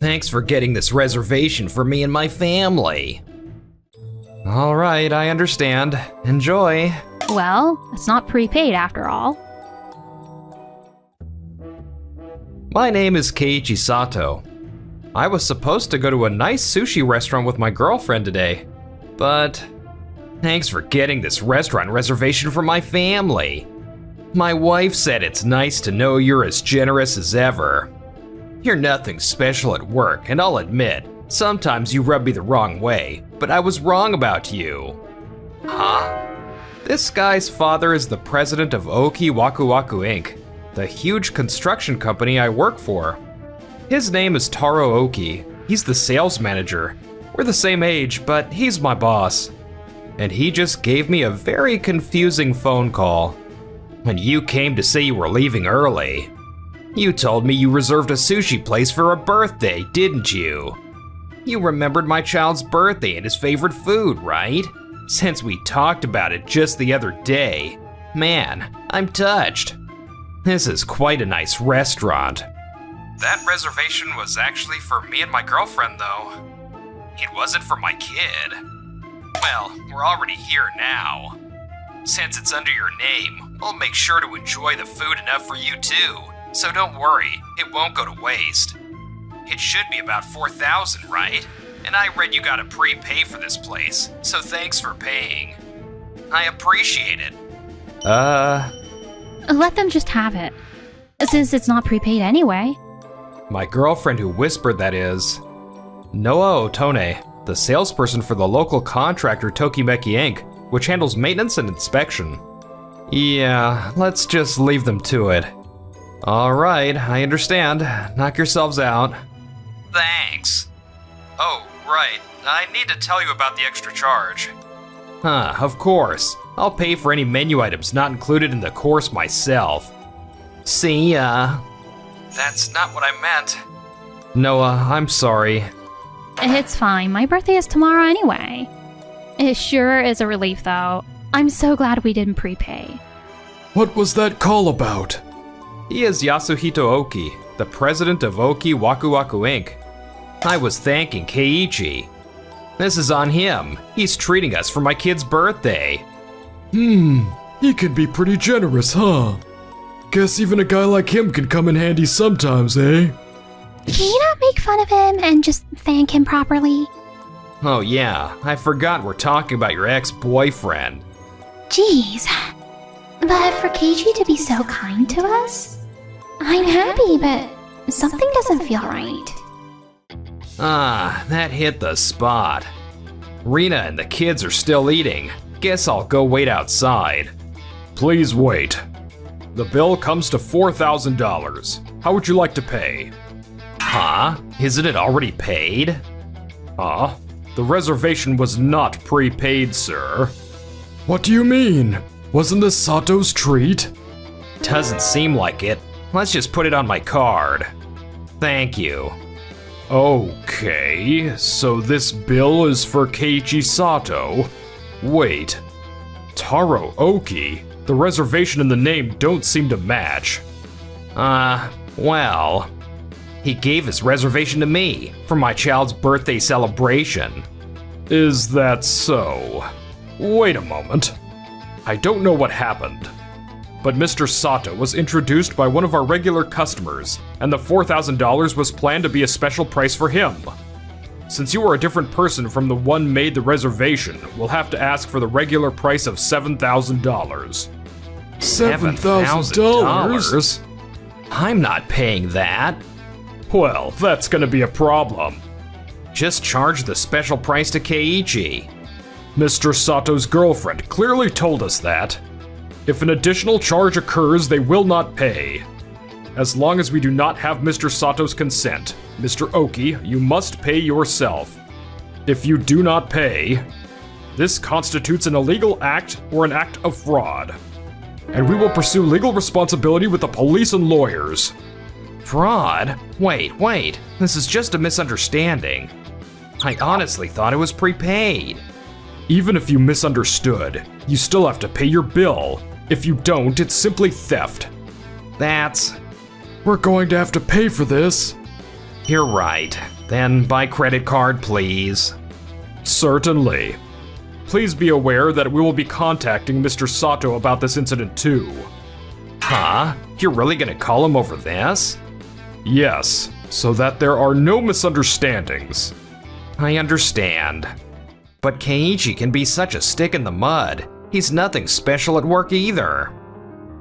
Thanks for getting this reservation for me and my family. All right, I understand. Enjoy. Well, it's not prepaid after all. My name is Keiichi Sato. I was supposed to go to a nice sushi restaurant with my girlfriend today, but thanks for getting this restaurant reservation for my family. My wife said it's nice to know you're as generous as ever. You're nothing special at work, and I'll admit, sometimes you rub me the wrong way, but I was wrong about you. Huh? This guy's father is the president of Oki Waku Waku Inc., the huge construction company I work for. His name is Taro Oki. He's the sales manager. We're the same age, but he's my boss. And he just gave me a very confusing phone call. When you came to say you were leaving early, you told me you reserved a sushi place for a birthday, didn't you? You remembered my child's birthday and his favorite food, right? Since we talked about it just the other day. Man, I'm touched. This is quite a nice restaurant. That reservation was actually for me and my girlfriend, though. It wasn't for my kid. Well, we're already here now. Since it's under your name, we'll make sure to enjoy the food enough for you too. So don't worry, it won't go to waste. It should be about 4,000, right? And I read you gotta prepay for this place, so thanks for paying. I appreciate it. Let them just have it, since it's not prepaid anyway. My girlfriend who whispered that is Noa Otone, the salesperson for the local contractor Tokimeki Inc., which handles maintenance and inspection. Yeah, let's just leave them to it. All right, I understand. Knock yourselves out. Thanks. Oh, right. I need to tell you about the extra charge. Huh, of course. I'll pay for any menu items not included in the course myself. See ya. That's not what I meant. Noah, I'm sorry. It's fine, my birthday is tomorrow anyway. It sure is a relief though. I'm so glad we didn't prepay. What was that call about? He is Yasuhito Oki, the president of Oki Waku Waku Inc. I was thanking Keiichi. This is on him. He's treating us for my kid's birthday. He can be pretty generous, huh? Guess even a guy like him can come in handy sometimes, eh? Can you not make fun of him and just thank him properly? Oh yeah, I forgot we're talking about your ex-boyfriend. Jeez. But for Keiji to be so kind to us? I'm happy, but something doesn't feel right. Ah, that hit the spot. Rina and the kids are still eating. Guess I'll go wait outside. Please wait. The bill comes to $4,000. How would you like to pay? Huh? Isn't it already paid? Huh? The reservation was not prepaid, sir. What do you mean? Wasn't this Sato's treat? Doesn't seem like it. Let's just put it on my card. Thank you. Okay, so this bill is for Keiichi Sato. Wait, Taro Oki? The reservation and the name don't seem to match. Well, he gave his reservation to me for my child's birthday celebration. Is that so? Wait a moment. I don't know what happened, but Mr. Sato was introduced by one of our regular customers, and the $4,000 was planned to be a special price for him. Since you are a different person from the one made the reservation, we'll have to ask for the regular price of $7,000. $7,000? I'm not paying that. Well, that's gonna be a problem. Just charge the special price to Keiichi. Mr. Sato's girlfriend clearly told us that. If an additional charge occurs, they will not pay. As long as we do not have Mr. Sato's consent, Mr. Oki, you must pay yourself. If you do not pay, this constitutes an illegal act or an act of fraud. And we will pursue legal responsibility with the police and lawyers. Fraud? Wait, this is just a misunderstanding. I honestly thought it was prepaid. Even if you misunderstood, you still have to pay your bill. If you don't, it's simply theft. That's... We're going to have to pay for this. You're right. Then by credit card, please. Certainly. Please be aware that we will be contacting Mr. Sato about this incident too. Huh? You're really gonna call him over this? Yes, so that there are no misunderstandings. I understand. But Keiichi can be such a stick in the mud. He's nothing special at work either.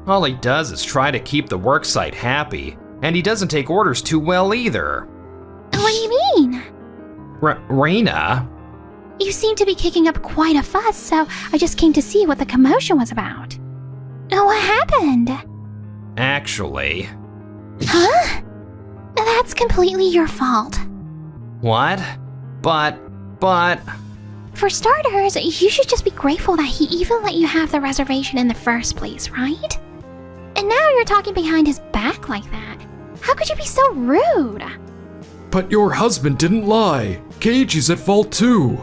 All he does is try to keep the worksite happy, and he doesn't take orders too well either. What do you mean? Reina? You seem to be kicking up quite a fuss, so I just came to see what the commotion was about. What happened? Actually... Huh? That's completely your fault. What? But... For starters, you should just be grateful that he even let you have the reservation in the first place, right? And now you're talking behind his back like that. How could you be so rude? But your husband didn't lie. Keiichi's at fault too.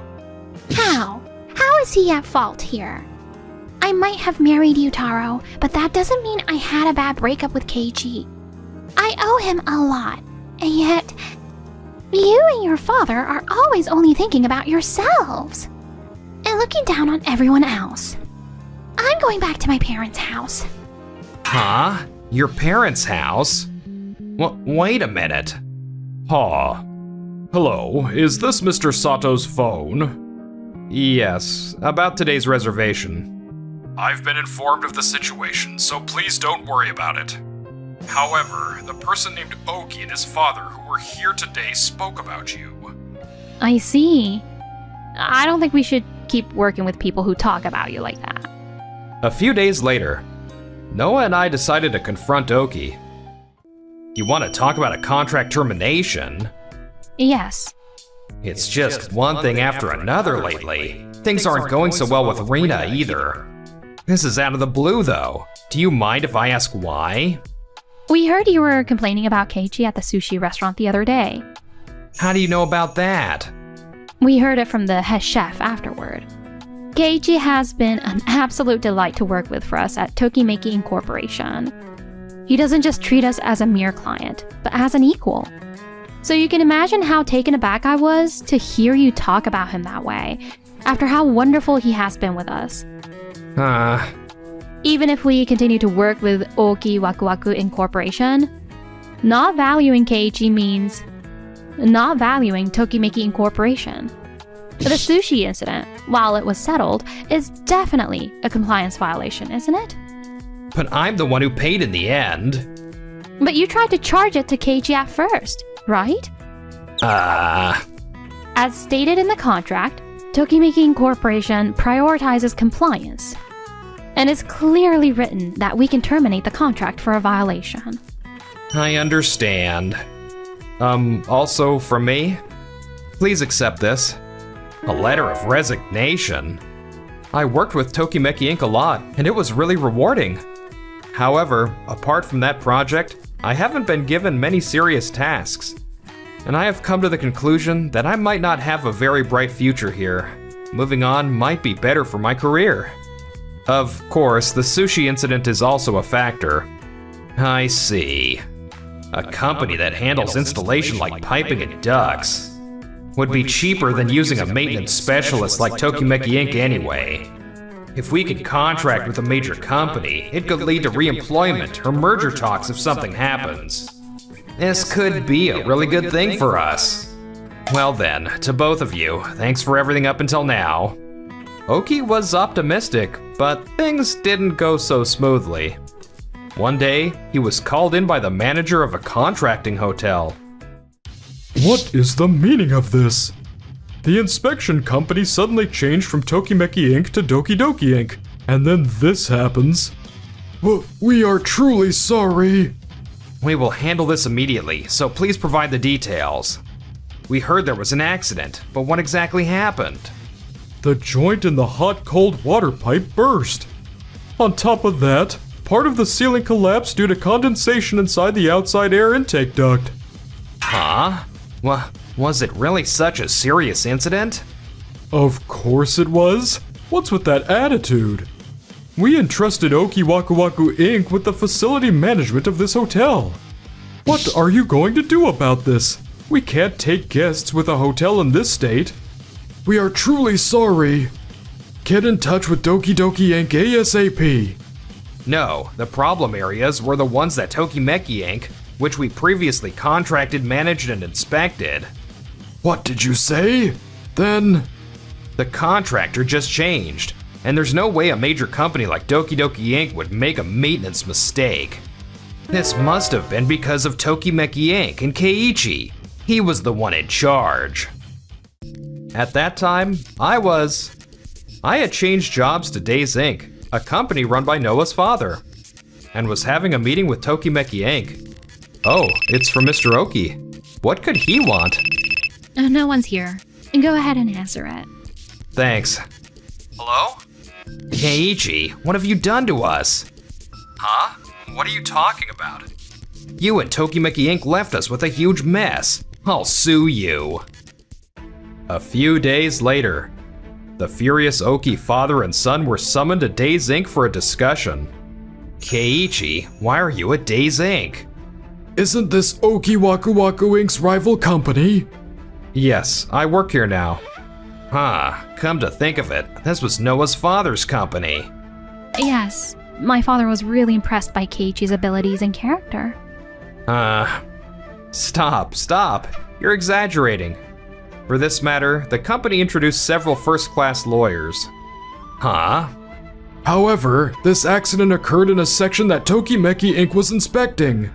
How? How is he at fault here? I might have married you, Taro, but that doesn't mean I had a bad breakup with Keiichi. I owe him a lot, and yet... you and your father are always only thinking about yourselves. And looking down on everyone else. I'm going back to my parents' house. Huh? Your parents' house? Wait a minute. Huh. Hello, is this Mr. Sato's phone? Yes, about today's reservation. I've been informed of the situation, so please don't worry about it. However, the person named Oki and his father who were here today spoke about you. I see. I don't think we should keep working with people who talk about you like that. A few days later, Noah and I decided to confront Oki. You want to talk about a contract termination? Yes. It's just one thing after another lately. Things aren't going so well with Rina either. This is out of the blue though. Do you mind if I ask why? We heard you were complaining about Keiichi at the sushi restaurant the other day. How do you know about that? We heard it from the head chef afterward. Keiichi has been an absolute delight to work with for us at Tokimeki Incorporation. He doesn't just treat us as a mere client, but as an equal. So you can imagine how taken aback I was to hear you talk about him that way, after how wonderful he has been with us. Even if we continue to work with Oki Waku Waku Incorporation, not valuing Keiichi means not valuing Tokimeki Incorporation. The sushi incident, while it was settled, is definitely a compliance violation, isn't it? But I'm the one who paid in the end. But you tried to charge it to Keiichi at first, right? As stated in the contract, Tokimeki Incorporation prioritizes compliance. And it's clearly written that we can terminate the contract for a violation. I understand. Also from me, please accept this. A letter of resignation. I worked with Tokimeki Inc. a lot, and it was really rewarding. However, apart from that project, I haven't been given many serious tasks. And I have come to the conclusion that I might not have a very bright future here. Moving on might be better for my career. Of course, the sushi incident is also a factor. I see. A company that handles installation like piping and ducts would be cheaper than using a maintenance specialist like Tokimeki Inc. anyway. If we could contract with a major company, it could lead to re-employment or merger talks if something happens. This could be a really good thing for us. Well then, to both of you, thanks for everything up until now. Oki was optimistic, but things didn't go so smoothly. One day, he was called in by the manager of a contracting hotel. What is the meaning of this? The inspection company suddenly changed from Tokimeki Inc. to Doki Doki Inc. And then this happens. We are truly sorry. We will handle this immediately, so please provide the details. We heard there was an accident, but what exactly happened? The joint in the hot-cold water pipe burst. On top of that, part of the ceiling collapsed due to condensation inside the outside air intake duct. Huh? Was it really such a serious incident? Of course it was. What's with that attitude? We entrusted Oki Waku Waku Inc. with the facility management of this hotel. What are you going to do about this? We can't take guests with a hotel in this state. We are truly sorry. Get in touch with Doki Doki Inc. ASAP. No, the problem areas were the ones that Tokimeki Inc., which we previously contracted, managed, and inspected. What did you say? Then... The contractor just changed, and there's no way a major company like Doki Doki Inc. would make a maintenance mistake. This must have been because of Tokimeki Inc. and Keiichi. He was the one in charge. At that time, I had changed jobs to Days Inc., a company run by Noah's father, and was having a meeting with Tokimeki Inc. Oh, it's from Mr. Oki. What could he want? No one's here. Go ahead and answer it. Thanks. Hello? Keiichi, what have you done to us? Huh? What are you talking about? You and Tokimeki Inc. left us with a huge mess. I'll sue you. A few days later, the furious Oki father and son were summoned to Days Inc. for a discussion. Keiichi, why are you at Days Inc.? Isn't this Oki Waku Waku Inc.'s rival company? Yes, I work here now. Huh, come to think of it, this was Noah's father's company. Yes, my father was really impressed by Keiichi's abilities and character. Stop. You're exaggerating. For this matter, the company introduced several first-class lawyers. Huh? However, this accident occurred in a section that Tokimeki Inc. was inspecting.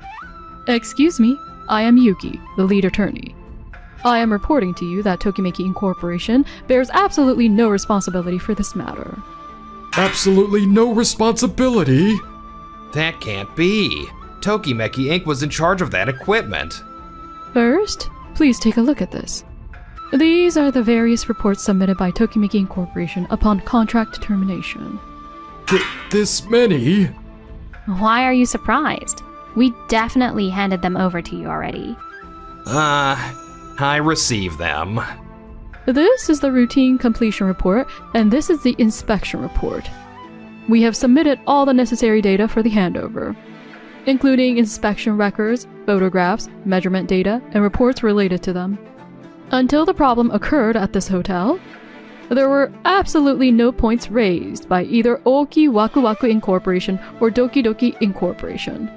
Excuse me, I am Yuki, the lead attorney. I am reporting to you that Tokimeki Incorporation bears absolutely no responsibility for this matter. Absolutely no responsibility? That can't be. Tokimeki Inc. was in charge of that equipment. First, please take a look at this. These are the various reports submitted by Tokimeki Incorporation upon contract termination. This many? Why are you surprised? We definitely handed them over to you already. I received them. This is the routine completion report, and this is the inspection report. We have submitted all the necessary data for the handover, including inspection records, photographs, measurement data, and reports related to them. Until the problem occurred at this hotel, there were absolutely no points raised by either Oki Waku Waku Incorporation or Doki Doki Incorporation.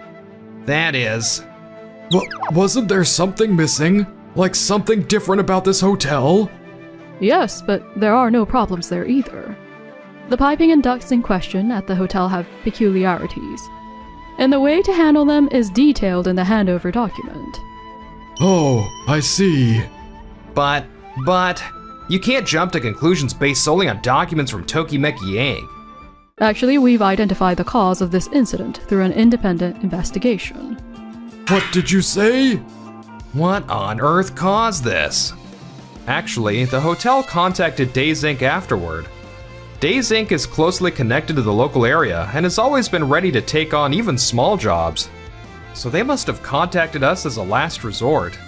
That is... Wasn't there something missing? Like something different about this hotel? Yes, but there are no problems there either. The piping and ducts in question at the hotel have peculiarities, and the way to handle them is detailed in the handover document. Oh, I see. But, you can't jump to conclusions based solely on documents from Tokimeki Inc. Actually, we've identified the cause of this incident through an independent investigation. What did you say? What on earth caused this? Actually, the hotel contacted Days Inc. afterward. Days Inc. is closely connected to the local area and has always been ready to take on even small jobs. So they must have contacted us as a last resort.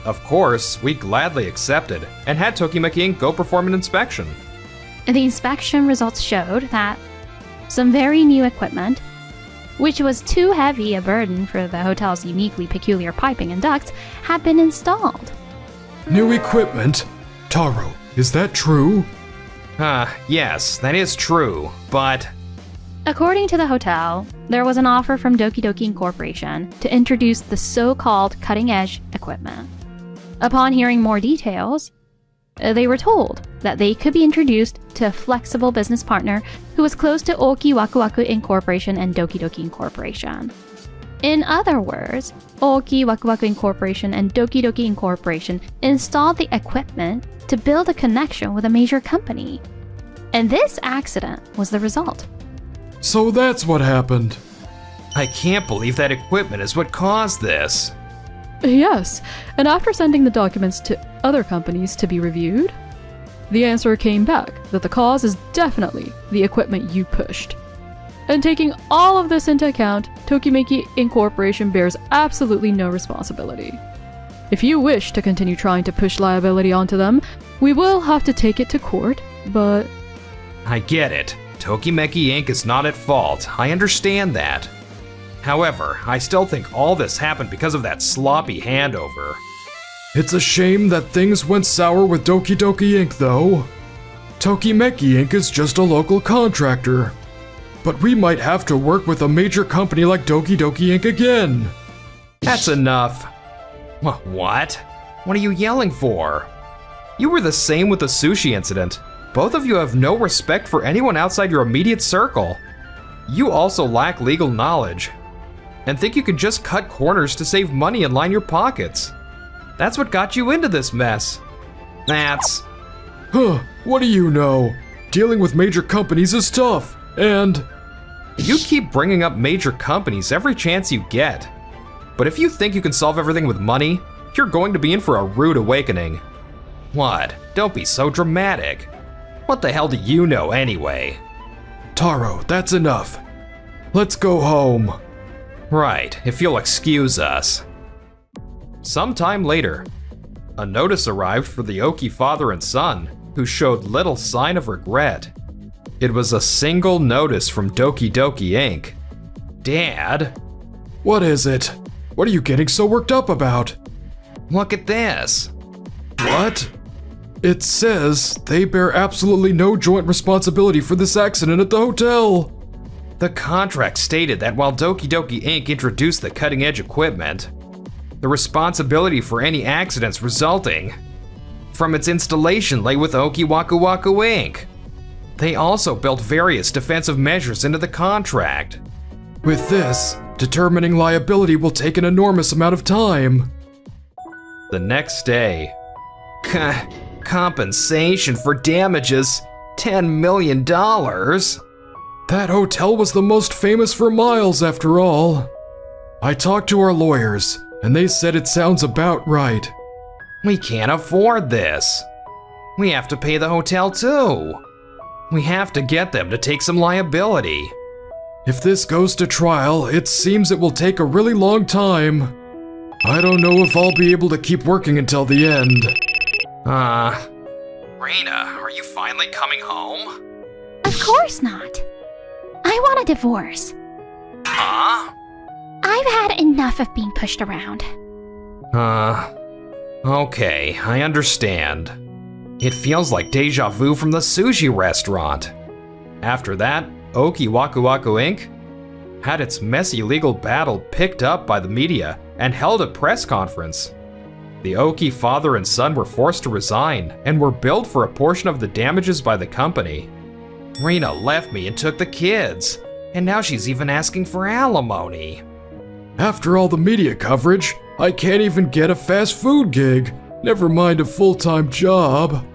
Of course, we gladly accepted and had Tokimeki Inc. go perform an inspection. The inspection results showed that some very new equipment, which was too heavy a burden for the hotel's uniquely peculiar piping and ducts, had been installed. New equipment? Taro, is that true? Yes, that is true, but... According to the hotel, there was an offer from Doki Doki Incorporation to introduce the so-called cutting-edge equipment. Upon hearing more details, they were told that they could be introduced to a flexible business partner who was close to Oki Waku Waku Incorporation and Doki Doki Incorporation. In other words, Oki Waku Waku Incorporation and Doki Doki Incorporation installed the equipment to build a connection with a major company. And this accident was the result. So that's what happened. I can't believe that equipment is what caused this. Yes, and after sending the documents to other companies to be reviewed, the answer came back that the cause is definitely the equipment you pushed. And taking all of this into account, Tokimeki Incorporation bears absolutely no responsibility. If you wish to continue trying to push liability onto them, we will have to take it to court, but... I get it. Tokimeki Inc. is not at fault. I understand that. However, I still think all this happened because of that sloppy handover. It's a shame that things went sour with Doki Doki Inc. though. Tokimeki Inc. is just a local contractor. But we might have to work with a major company like Doki Doki Inc. again. That's enough. What? What are you yelling for? You were the same with the sushi incident. Both of you have no respect for anyone outside your immediate circle. You also lack legal knowledge, and think you can just cut corners to save money and line your pockets. That's what got you into this mess. That's... Huh, what do you know? Dealing with major companies is tough, and... You keep bringing up major companies every chance you get. But if you think you can solve everything with money, you're going to be in for a rude awakening. What? Don't be so dramatic. What the hell do you know anyway? Taro, that's enough. Let's go home. Right, if you'll excuse us. Sometime later, a notice arrived for the Oki father and son, who showed little sign of regret. It was a single notice from Doki Doki Inc. Dad? What is it? What are you getting so worked up about? Look at this. What? It says they bear absolutely no joint responsibility for this accident at the hotel. The contract stated that while Doki Doki Inc. introduced the cutting-edge equipment, the responsibility for any accidents resulting from its installation lay with Oki Waku Waku Inc. They also built various defensive measures into the contract. With this, determining liability will take an enormous amount of time. The next day, compensation for damages, $10 million? That hotel was the most famous for miles after all. I talked to our lawyers, and they said it sounds about right. We can't afford this. We have to pay the hotel too. We have to get them to take some liability. If this goes to trial, it seems it will take a really long time. I don't know if I'll be able to keep working until the end. Reina, are you finally coming home? Of course not. I want a divorce. Huh? I've had enough of being pushed around. Okay, I understand. It feels like deja vu from the sushi restaurant. After that, Oki Waku Waku Inc. had its messy legal battle picked up by the media and held a press conference. The Oki father and son were forced to resign and were billed for a portion of the damages by the company. Reina left me and took the kids, and now she's even asking for alimony. After all the media coverage, I can't even get a fast food gig, never mind a full-time job.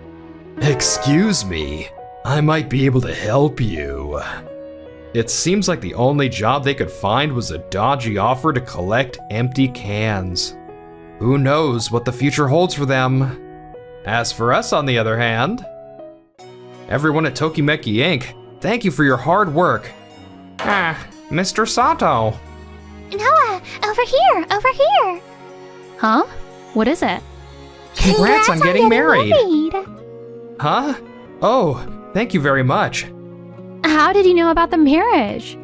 Excuse me, I might be able to help you. It seems like the only job they could find was a dodgy offer to collect empty cans. Who knows what the future holds for them? As for us, on the other hand, everyone at Tokimeki Inc., thank you for your hard work. Mr. Sato. Noah, over here. Huh? What is it? Congrats on getting married. married. Huh? Oh, thank you very much. How did you know about the marriage?